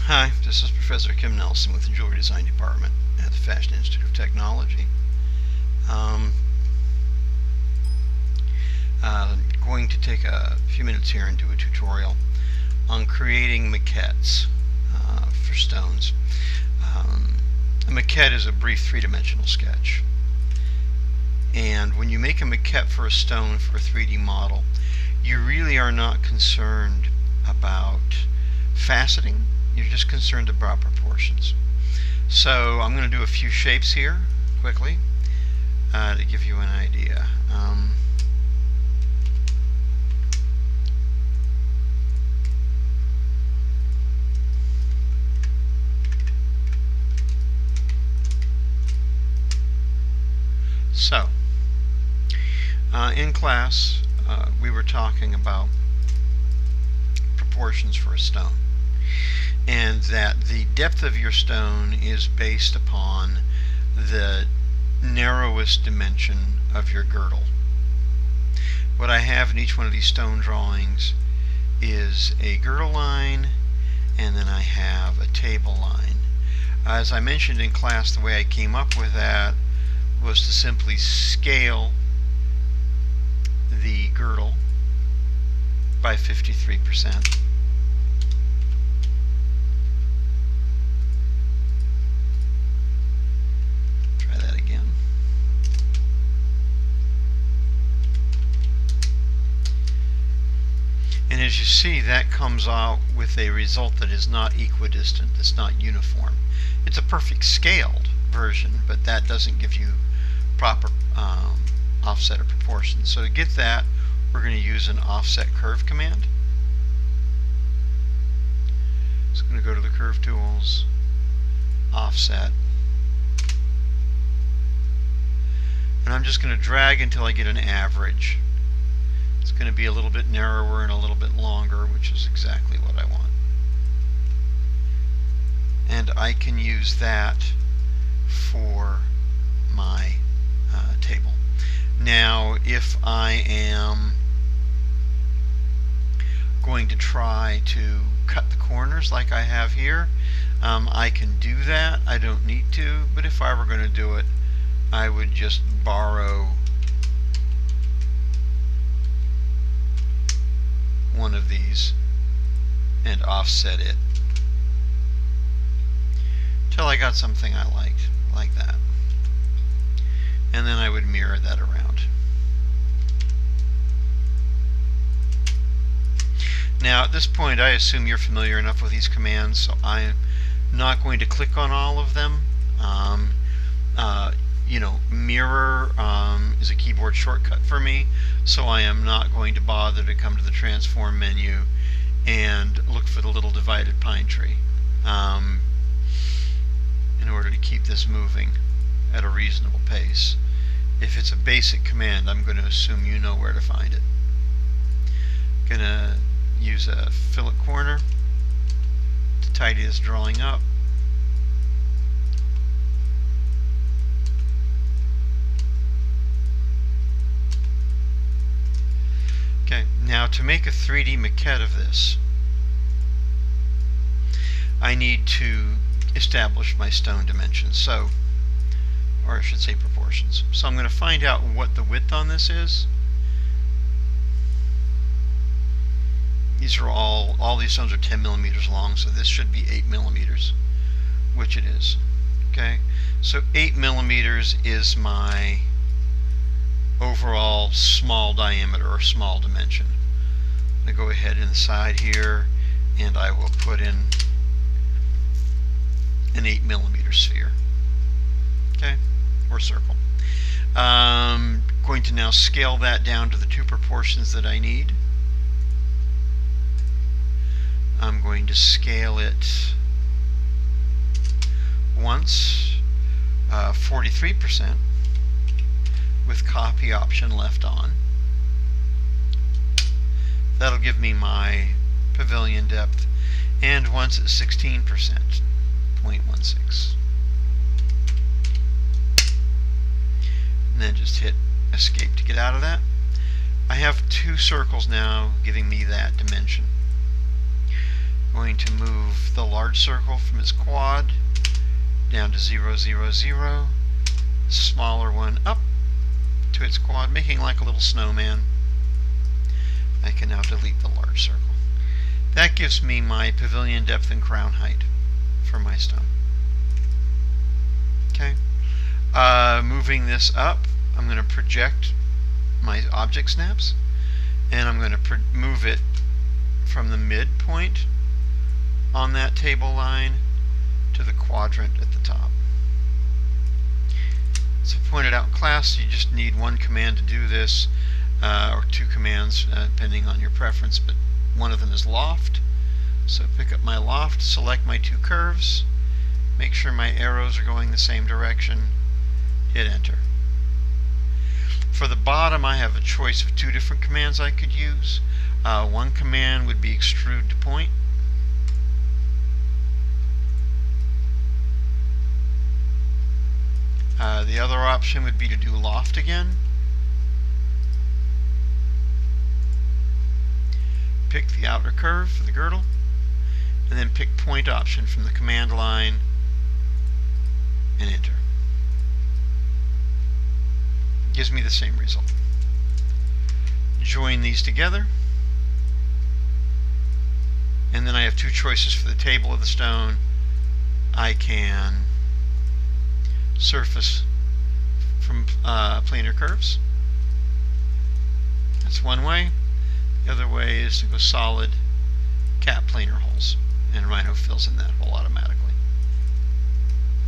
Hi, this is Professor Kim Nelson with the Jewelry Design Department at the Fashion Institute of Technology. I'm going to take a few minutes here and do a tutorial on creating maquettes for stones. A maquette is a brief three-dimensional sketch. And when you make a maquette for a stone for a 3D model, you really are not concerned about faceting. You're just concerned about proportions. So I'm going to do a few shapes here quickly to give you an idea. In class, we were talking about proportions for a stone, and that the depth of your stone is based upon the narrowest dimension of your girdle. What I have in each one of these stone drawings is a girdle line, and then I have a table line. As I mentioned in class, the way I came up with that was to simply scale the girdle by 53%. Try that again. And as you see, that comes out with a result that is not equidistant, it's not uniform. It's a perfect scaled version, but that doesn't give you proper offset or proportions. So to get that, we're going to use an offset curve command. It's going to go to the curve tools, offset, and I'm just going to drag until I get an average. It's going to be a little bit narrower and a little bit longer, which is exactly what I want. And I can use that for my table. Now, if I am going to try to cut the corners like I have here, I can do that. I don't need to, but if I were going to do it, I would just borrow one of these and offset it till I got something I liked, like that. And then I would mirror that around. Now at this point, I assume you're familiar enough with these commands, so I'm not going to click on all of them. Mirror is a keyboard shortcut for me, so I am not going to bother to come to the transform menu and look for the little divided pine tree in order to keep this moving at a reasonable pace. If it's a basic command, I'm going to assume you know where to find it. Going to use a fillet corner to tidy this drawing up. Okay, now to make a 3D maquette of this, I need to establish my stone dimensions, or I should say proportions. So I'm going to find out what the width on this is. These are all these stones are 10 millimeters long, so this should be 8 millimeters, which it is. Okay, so 8 millimeters is my overall small diameter or small dimension. I'm going to go ahead inside here and I will put in an 8 millimeter sphere, okay, or circle. I'm going to now scale that down to the two proportions that I need. I'm going to scale it once, 43%, with copy option left on. That'll give me my pavilion depth, and once at 16%, 0.16. And then just hit escape to get out of that. I have two circles now giving me that dimension. Going to move the large circle from its quad down to 0, 0, 0. Smaller one up to its quad, making like a little snowman. I can now delete the large circle. That gives me my pavilion depth and crown height for my stone. Okay. Moving this up, I'm going to project my object snaps, and I'm going to move it from the midpoint on that table line to the quadrant at the top. So I pointed out in class, you just need one command to do this, or two commands depending on your preference, but one of them is loft. So pick up my loft, select my two curves, make sure my arrows are going the same direction, hit enter. For the bottom, I have a choice of two different commands I could use. One command would be extrude to point. The other option would be to do loft again. Pick the outer curve for the girdle, and then pick point option from the command line and enter. Gives me the same result. Join these together, and then I have two choices for the table of the stone. I can surface from planar curves. That's one way. The other way is to go solid cap planar holes, and Rhino fills in that hole automatically.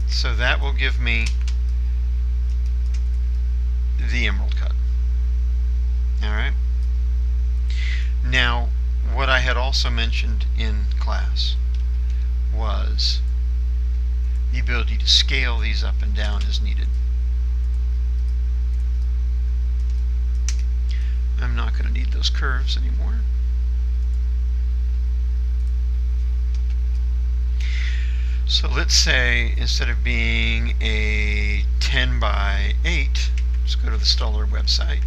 So that will give me the emerald cut. Alright. Now, what I had also mentioned in class was the ability to scale these up and down as needed. I'm not going to need those curves anymore. So let's say instead of being a 10 by 8, let's go to the Stoller website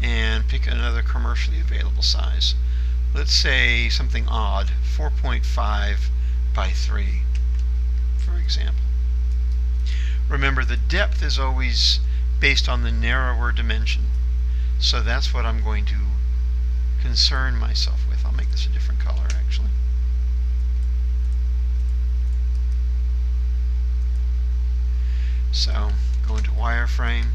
and pick another commercially available size. Let's say something odd, 4.5 by 3, for example. Remember, the depth is always based on the narrower dimension, so that's what I'm going to concern myself with. I'll make this a different color actually. So go into wireframe,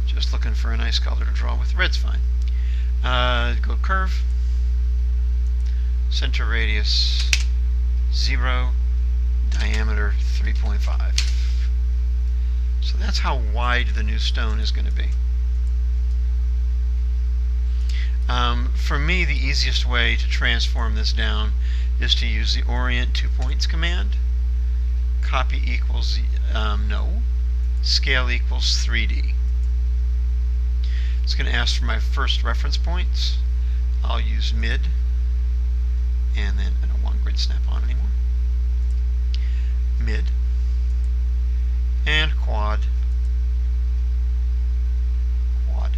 just looking for a nice color to draw with. Red's fine. Go curve, center radius 0, diameter 3.5. So that's how wide the new stone is going to be. For me, the easiest way to transform this down is to use the orient 2 points command. Copy equals, scale equals 3D. It's going to ask for my first reference points. I'll use mid, and then I don't want grid snap on anymore. Mid, and quad, quad.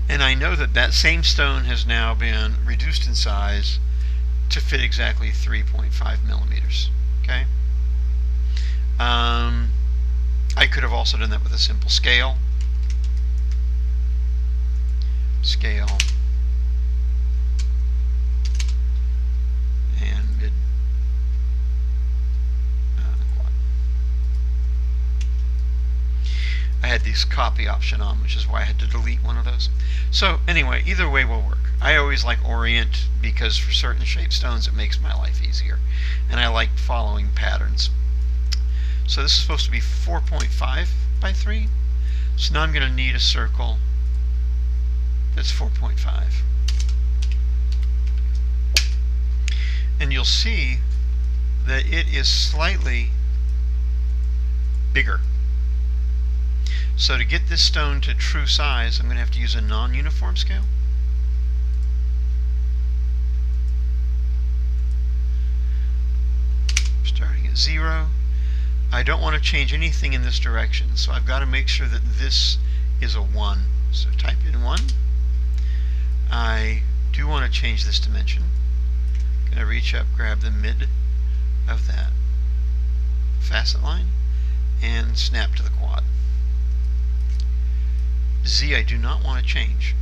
And I know that that same stone has now been reduced in size to fit exactly 3.5 millimeters. Okay. I could have also done that with a simple scale. Scale. And mid. Quad. I had this copy option on, which is why I had to delete one of those. So anyway, either way will work. I always like orient because for certain shape stones it makes my life easier, and I like following patterns. So this is supposed to be 4.5 by 3. So now I'm going to need a circle that's 4.5. And you'll see that it is slightly bigger. So to get this stone to true size, I'm going to have to use a non-uniform scale. Starting at 0. I don't want to change anything in this direction, so I've got to make sure that this is a 1. So type in 1. I do want to change this dimension. I'm going to reach up, grab the mid of that facet line, and snap to the quad. Z I do not want to change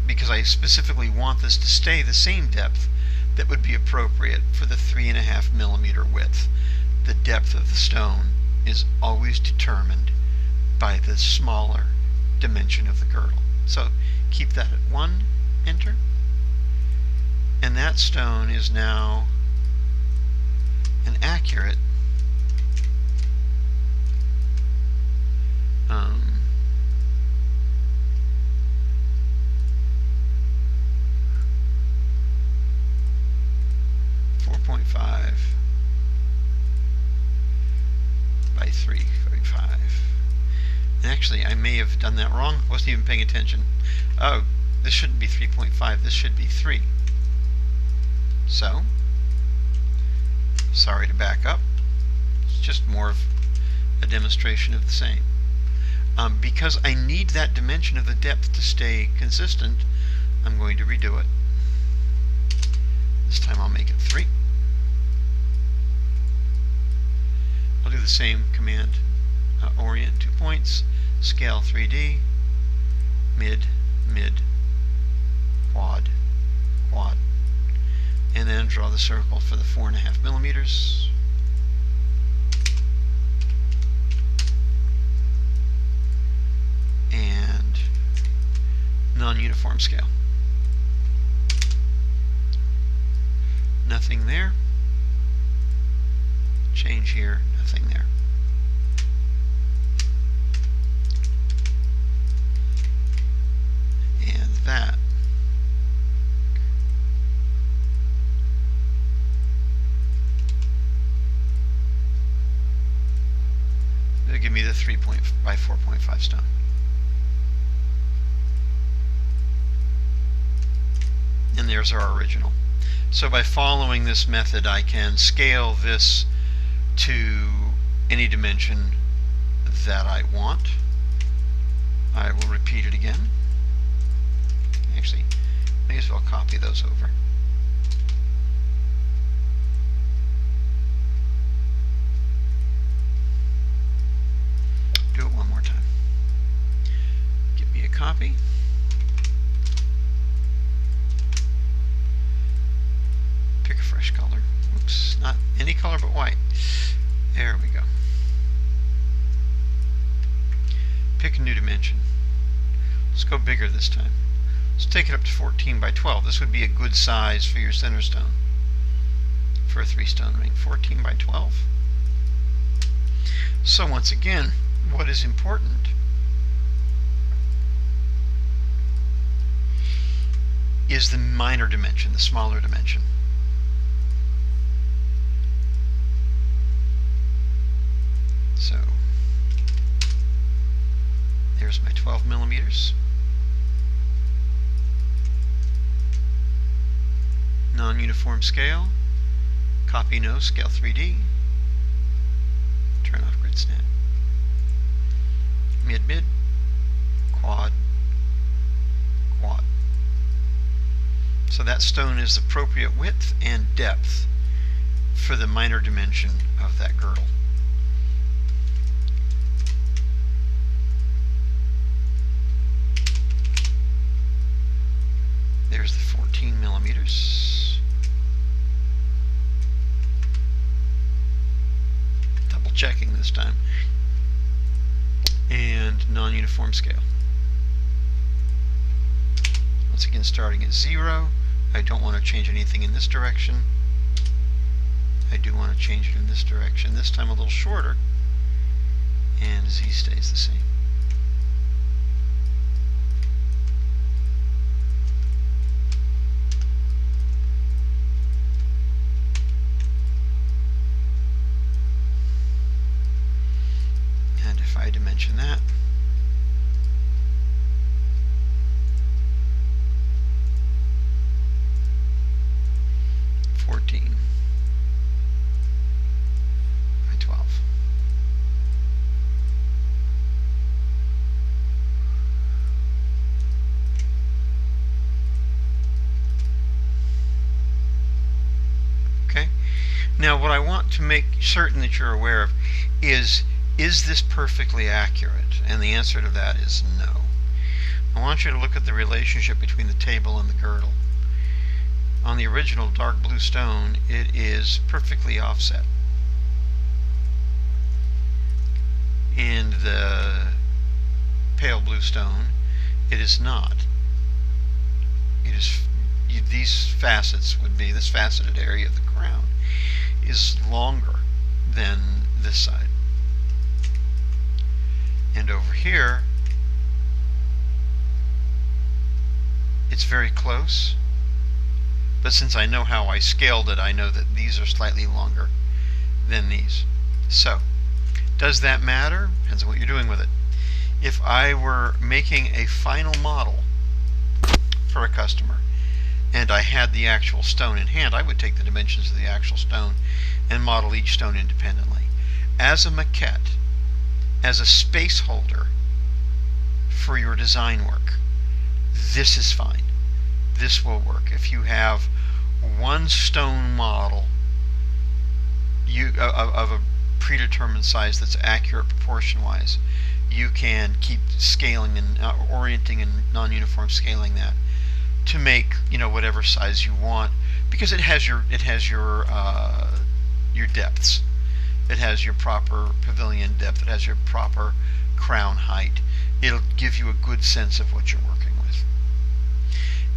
because I specifically want this to stay the same depth that would be appropriate for the 3.5 millimeter width. The depth of the stone is always determined by the smaller dimension of the girdle. So keep that at 1, enter, and that stone is now an accurate 4.5 by 3.5. And actually, I may have done that wrong. I wasn't even paying attention. Oh, this shouldn't be 3.5. This should be 3. So, sorry to back up. It's just more of a demonstration of the same. Because I need that dimension of the depth to stay consistent, I'm going to redo it. This time I'll make it 3. I'll do the same command. Orient 2 points, scale 3D, mid, mid, quad, quad, and then draw the circle for the 4.5 millimeters. And non-uniform scale. Nothing there. Change here, nothing there. And that will give me the 3 by 4.5 stone. And there's our original. So by following this method, I can scale this to any dimension that I want. I will repeat it again. Actually, may as well copy those over. Do it one more time. Give me a copy. Pick a fresh color. Oops, not any color but white. There we go. Pick a new dimension. Let's go bigger this time. Let's take it up to 14 by 12. This would be a good size for your center stone, for a 3-stone ring. 14 by 12. So once again, what is important is the minor dimension, the smaller dimension. So there's my 12 millimeters. Non-uniform scale. Copy no, scale 3D. Turn off grid snap. Mid, mid, quad, quad. So that stone is the appropriate width and depth for the minor dimension of that girdle. There's the 14 millimeters. Double checking this time. And non-uniform scale. Once again, starting at 0. I don't want to change anything in this direction. I do want to change it in this direction. This time a little shorter. And Z stays the same. If I dimension that, by 12. Now, what I want to make certain that you're aware of is this perfectly accurate? And the answer to that is no. I want you to look at the relationship between the table and the girdle. On the original dark blue stone, it is perfectly offset. In the pale blue stone, it is not. It is, these facets would be, this faceted area of the crown is longer than this side. And over here, it's very close, but since I know how I scaled it, I know that these are slightly longer than these. So, does that matter? Depends on what you're doing with it. If I were making a final model for a customer, and I had the actual stone in hand, I would take the dimensions of the actual stone and model each stone independently. As a maquette, as a space holder for your design work, this is fine. This will work. If you have one stone model of a predetermined size that's accurate proportion-wise, you can keep scaling and orienting and non-uniform scaling that to make, you know, whatever size you want, because it has your depths. It has your proper pavilion depth. It has your proper crown height. It'll give you a good sense of what you're working with.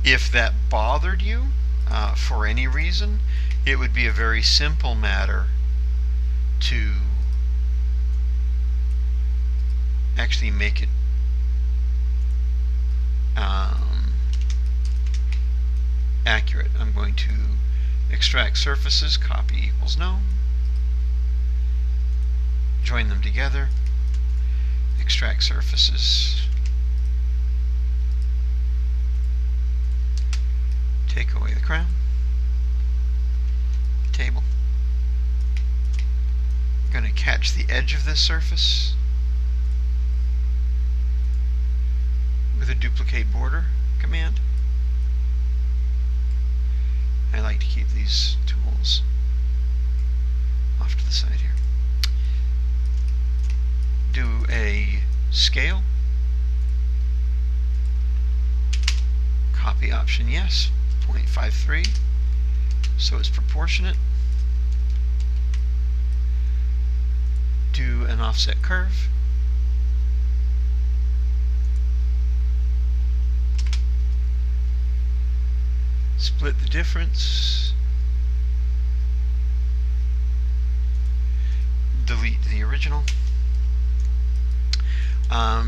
If that bothered you for any reason, it would be a very simple matter to actually make it accurate. I'm going to extract surfaces, copy equals no, join them together, extract surfaces, take away the crown, table. I'm going to catch the edge of this surface with a duplicate border command. I like to keep these tools off to the side here. Do a scale, copy option yes, 0.53, so it's proportionate. Do an offset curve. Split the difference. Delete the original.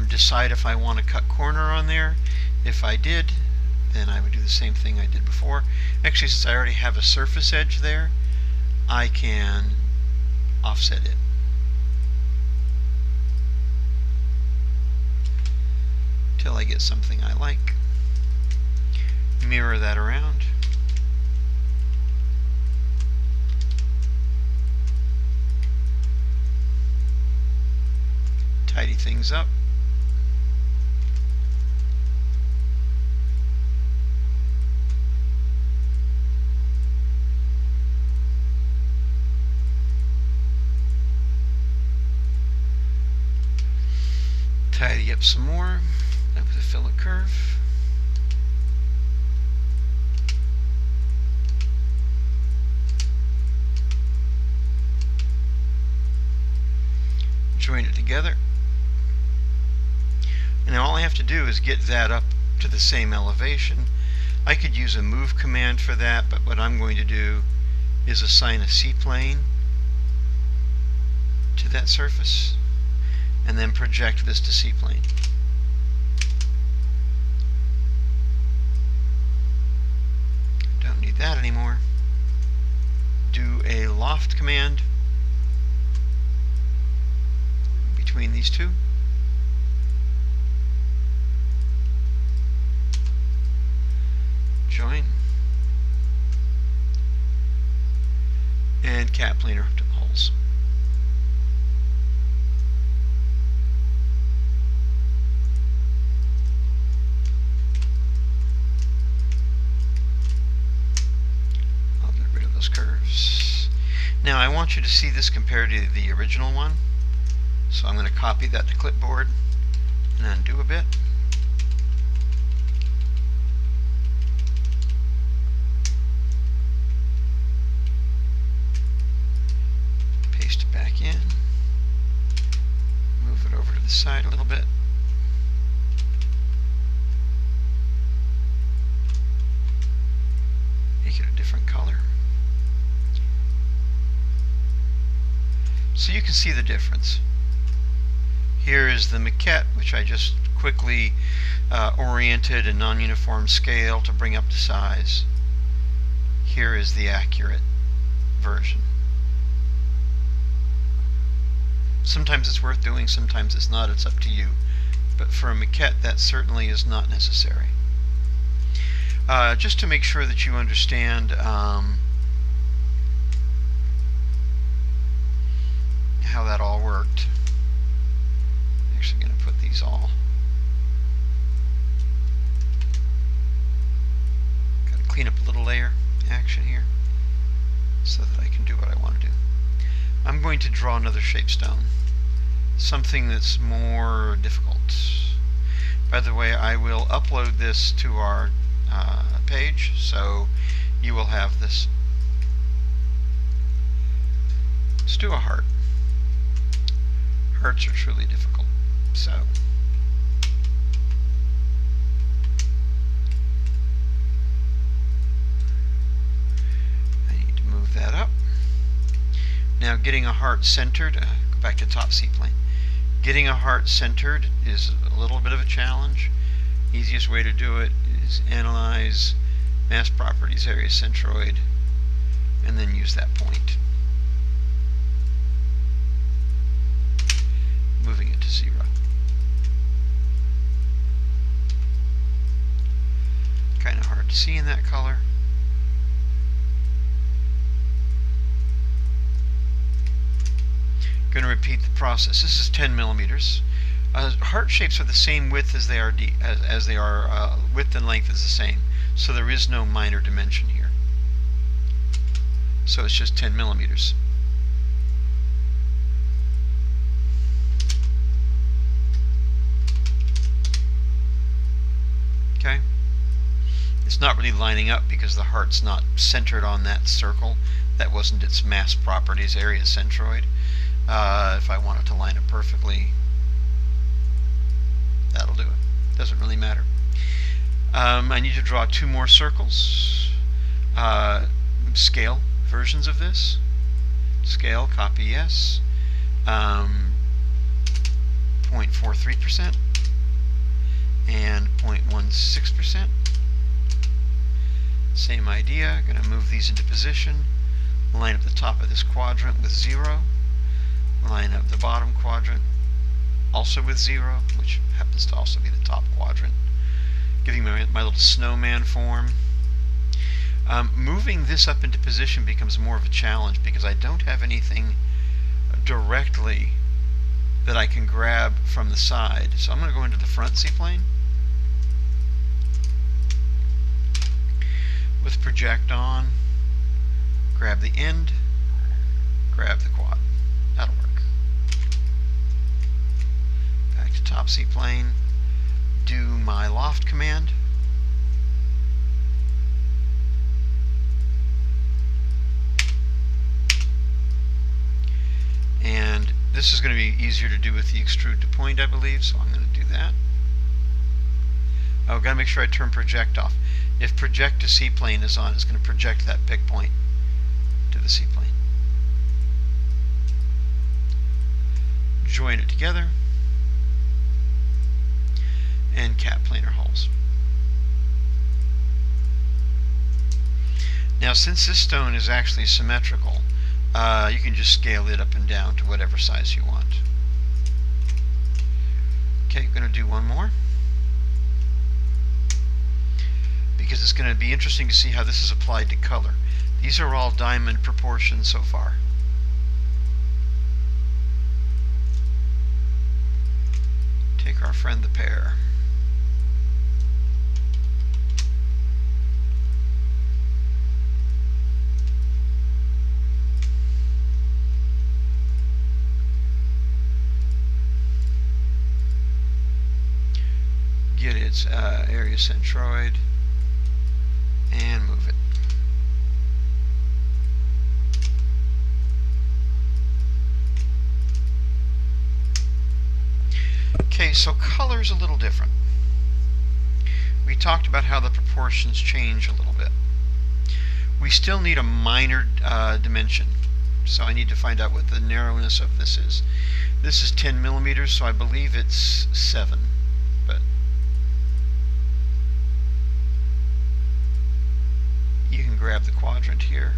Decide if I want to cut corner on there. If I did, then I would do the same thing I did before. Actually, since I already have a surface edge there, I can offset it. Till I get something I like. Mirror that around. Tidy things up. Tidy up some more with a fillet curve. Join it together. And now all I have to do is get that up to the same elevation. I could use a move command for that, but what I'm going to do is assign a C-plane to that surface and then project this to C-plane. Don't need that anymore. Do a loft command between these two. Join. And cat planar holes. I'll get rid of those curves. Now I want you to see this compared to the original one, so I'm going to copy that to clipboard and undo a bit. Paste it back in. Move it over to the side a little bit. Make it a different color. So you can see the difference. Here is the maquette, which I just quickly oriented a non-uniform scale to bring up to size. Here is the accurate version. Sometimes it's worth doing, sometimes it's not. It's up to you. But for a maquette, that certainly is not necessary. Just to make sure that you understand how that all worked. I'm actually going to put these all. Got to clean up a little layer action here so that I can do what I want to do. I'm going to draw another shape stone, something that's more difficult. By the way, I will upload this to our page, so you will have this. Let's do a heart. Hearts are truly difficult, so I need to move that up. Now, getting a heart centered, go back to top C-plane. Getting a heart centered is a little bit of a challenge. Easiest way to do it is analyze mass properties, area centroid, and then use that point. Moving it to 0. Kind of hard to see in that color. Going to repeat the process. This is 10 millimeters. Heart shapes are the same width as they are width and length is the same, so there is no minor dimension here. So it's just 10 millimeters. Okay. It's not really lining up because the heart's not centered on that circle. That wasn't its mass properties, area centroid. If I want it to line up perfectly, that'll do it. Doesn't really matter. I need to draw 2 more circles. Scale versions of this. Scale, copy yes. 0.43% and 0.16%. Same idea. Going to move these into position. Line up the top of this quadrant with 0. Line up the bottom quadrant also with 0, which happens to also be the top quadrant, giving my little snowman form. Moving this up into position becomes more of a challenge because I don't have anything directly that I can grab from the side. So I'm going to go into the front C-plane with project on, grab the end, grab the quad. That'll work. Back to top C-plane, do my loft command. And this is going to be easier to do with the extrude to point, I believe, so I'm going to do that. I've got to make sure I turn project off. If project to C-plane is on, it's going to project that pick point to the C-plane. Join it together and cap planar holes. Now, since this stone is actually symmetrical, you can just scale it up and down to whatever size you want. Okay, I'm going to do one more because it's going to be interesting to see how this is applied to color. These are all diamond proportions so far. Take our friend the pear. its area centroid and move it. Okay, so color's a little different. We talked about how the proportions change a little bit. We still need a minor dimension, so I need to find out what the narrowness of this is. This is 10 millimeters, so I believe it's 7, but you can grab the quadrant here.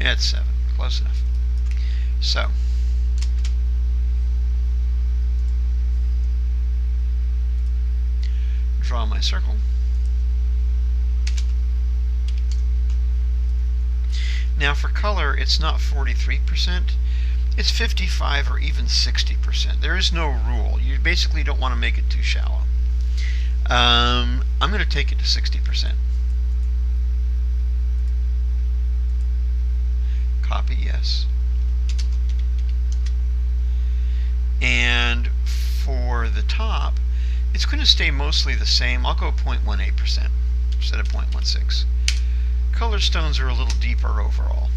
Yeah, it's 7, close enough. So draw my circle. Now for color, it's not 43%, it's 55 or even 60%. There is no rule. You basically don't want to make it too shallow. I'm going to take it to 60%. Copy, yes. And for the top, it's going to stay mostly the same. I'll go 0.18% instead of 0.16. Color stones are a little deeper overall.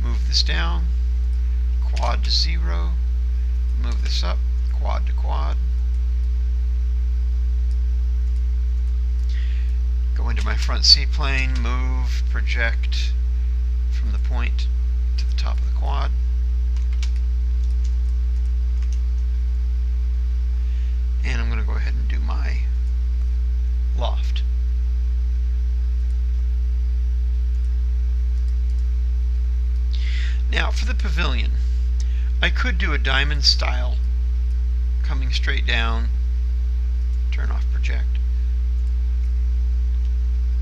Move this down, quad to 0. Move this up, quad to quad. Go into my front C-plane, move, project from the point to the top of the quad. And I'm going to go ahead and do my loft. Now for the pavilion, I could do a diamond style, coming straight down, turn off project,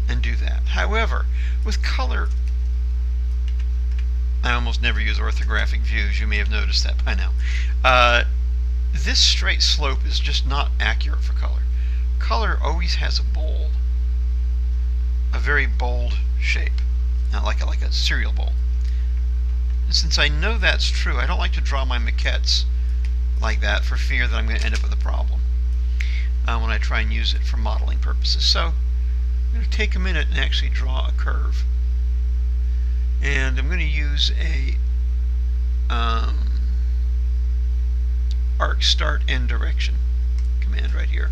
and do that. However, with color, I almost never use orthographic views. You may have noticed that by now. This straight slope is just not accurate for color. Color always has a very bold shape, not like a cereal bowl. And since I know that's true, I don't like to draw my maquettes like that for fear that I'm going to end up with a problem when I try and use it for modeling purposes. So I'm going to take a minute and actually draw a curve. And I'm going to use a arc start end direction command right here.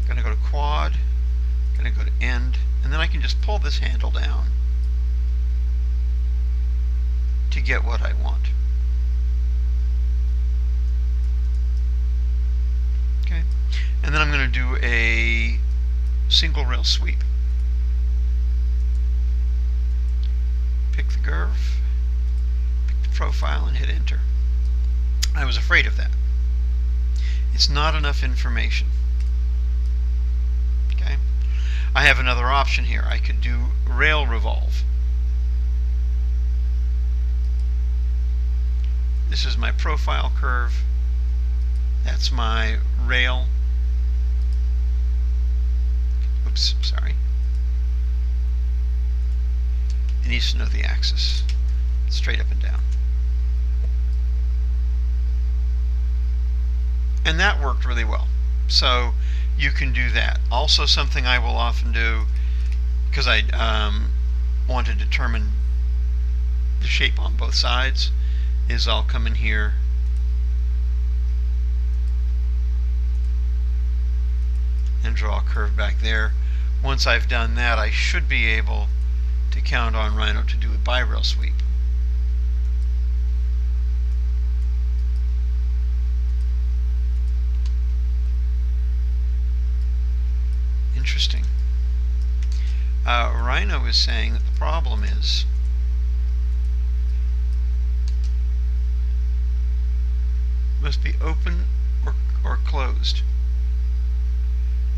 I'm going to go to quad, going to go to end, and then I can just pull this handle down to get what I want. Okay, and then I'm going to do a single rail sweep. Pick the curve, pick the profile, and hit enter. I was afraid of that. It's not enough information. Okay, I have another option here. I could do rail revolve. This is my profile curve. That's my rail. Oops, sorry. It needs to know the axis, straight up and down. And that worked really well. So you can do that. Also, something I will often do, because I want to determine the shape on both sides, is I'll come in here and draw a curve back there. Once I've done that, I should be able to count on Rhino to do a bi-rail sweep. Interesting. Rhino is saying that the problem is must be open or closed.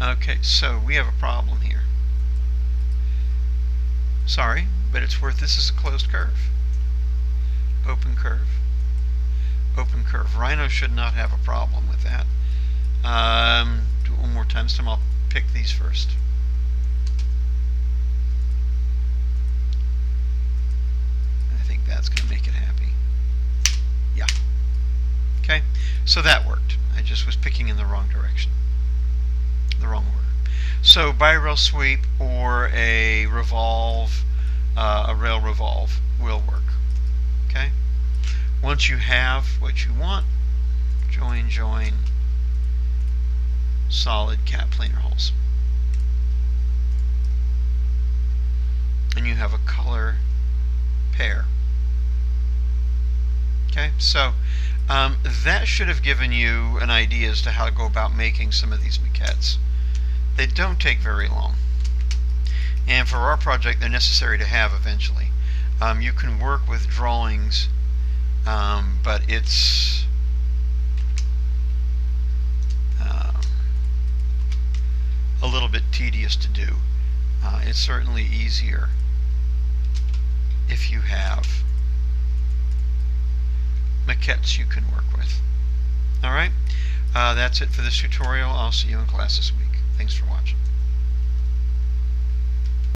Okay, so we have a problem here. Sorry, but it's worth, this is a closed curve. Open curve. Open curve. Rhino should not have a problem with that. Do it one more time. This time I'll pick these first. I think that's going to make it happy. Yeah. Okay, so that worked. I just was picking in the wrong direction, the wrong order. So bi-rail sweep or a revolve, a rail revolve will work. Okay. Once you have what you want, join, solid cat planer holes. And you have a color pair. Okay, so that should have given you an idea as to how to go about making some of these maquettes. They don't take very long. And for our project, they're necessary to have eventually. You can work with drawings, but it's a little bit tedious to do. It's certainly easier if you have maquettes you can work with. Alright, that's it for this tutorial. I'll see you in class this week. Thanks for watching.